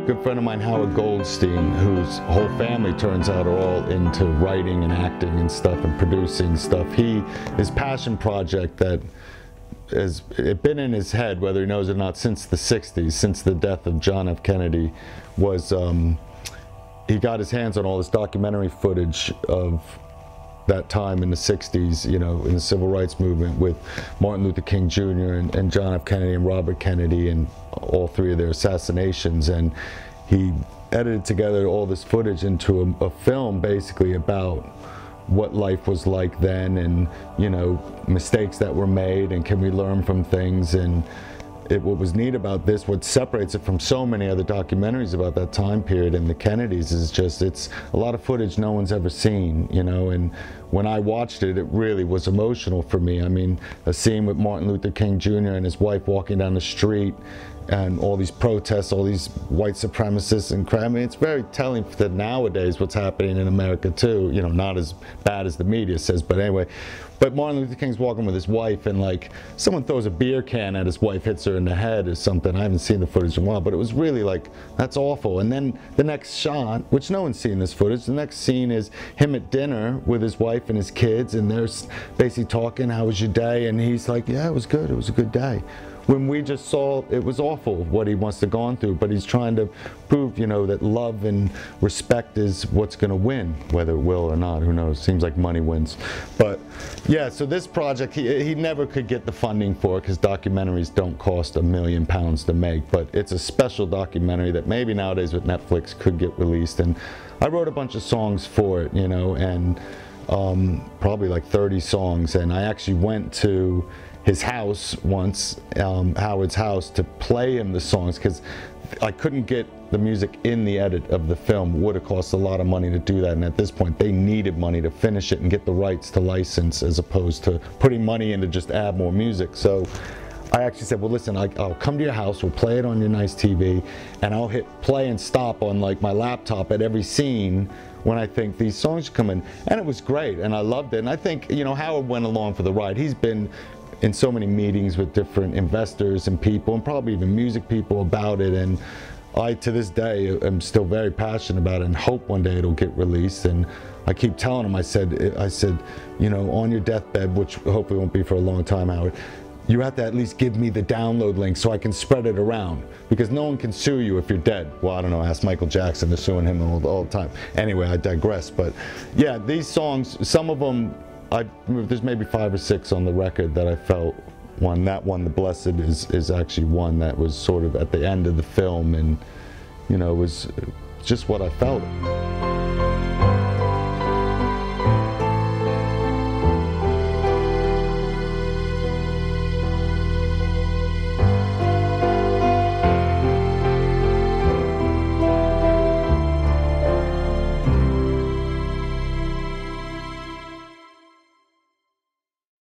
good friend of mine, Howard Goldstein, whose whole family turns out are all into writing and acting and stuff and producing stuff. His passion project that has been in his head, whether he knows it or not, since the 60s, since the death of John F. Kennedy, was he got his hands on all this documentary footage of that time in the 60s, you know, in the civil rights movement with Martin Luther King Jr. and John F. Kennedy and Robert Kennedy and all three of their assassinations. And he edited together all this footage into a film basically about what life was like then, and, you know, mistakes that were made and can we learn from things. And what was neat about this, what separates it from so many other documentaries about that time period and the Kennedys, is just it's a lot of footage no one's ever seen, you know. And when I watched it, it really was emotional for me. I mean, a scene with Martin Luther King Jr. and his wife walking down the street and all these protests, all these white supremacists and crap. I mean, it's very telling that nowadays what's happening in America too, you know, not as bad as the media says, but anyway. But Martin Luther King's walking with his wife, and like someone throws a beer can at his wife, hits her in the head or something. I haven't seen the footage in a while, but it was really like, that's awful. And then the next shot, which no one's seen this footage, the next scene is him at dinner with his wife and his kids, and they're basically talking, how was your day? And he's like, yeah, it was good, it was a good day. When we just saw it was awful what he must have gone through, but he's trying to prove, you know, that love and respect is what's going to win, whether it will or not, who knows. Seems like money wins. But yeah, so this project, he never could get the funding for it because documentaries don't cost £1 million to make, but it's a special documentary that maybe nowadays with Netflix could get released. And I wrote a bunch of songs for it, you know, and probably like 30 songs, and I actually went to his house once, Howard's house, to play him the songs because I couldn't get the music in the edit of the film. Would have cost a lot of money to do that, and at this point they needed money to finish it and get the rights to license as opposed to putting money in to just add more music. So I actually said, well listen, I'll come to your house, we'll play it on your nice TV, and I'll hit play and stop on like my laptop at every scene when I think these songs should come in. And it was great, and I loved it. And I think, you know, Howard went along for the ride. He's been in so many meetings with different investors and people, and probably even music people, about it, and I to this day am still very passionate about it and hope one day it'll get released. And I keep telling him, I said, you know, on your deathbed, which hopefully won't be for a long time, Howard, you have to at least give me the download link so I can spread it around, because no one can sue you if you're dead. Well, I don't know, ask Michael Jackson, they're suing him all the time. Anyway, I digress. But yeah, these songs, some of them, there's maybe 5 or 6 on the record that I felt won. That one, The Blessed, is actually one that was sort of at the end of the film, and, you know, it was just what I felt.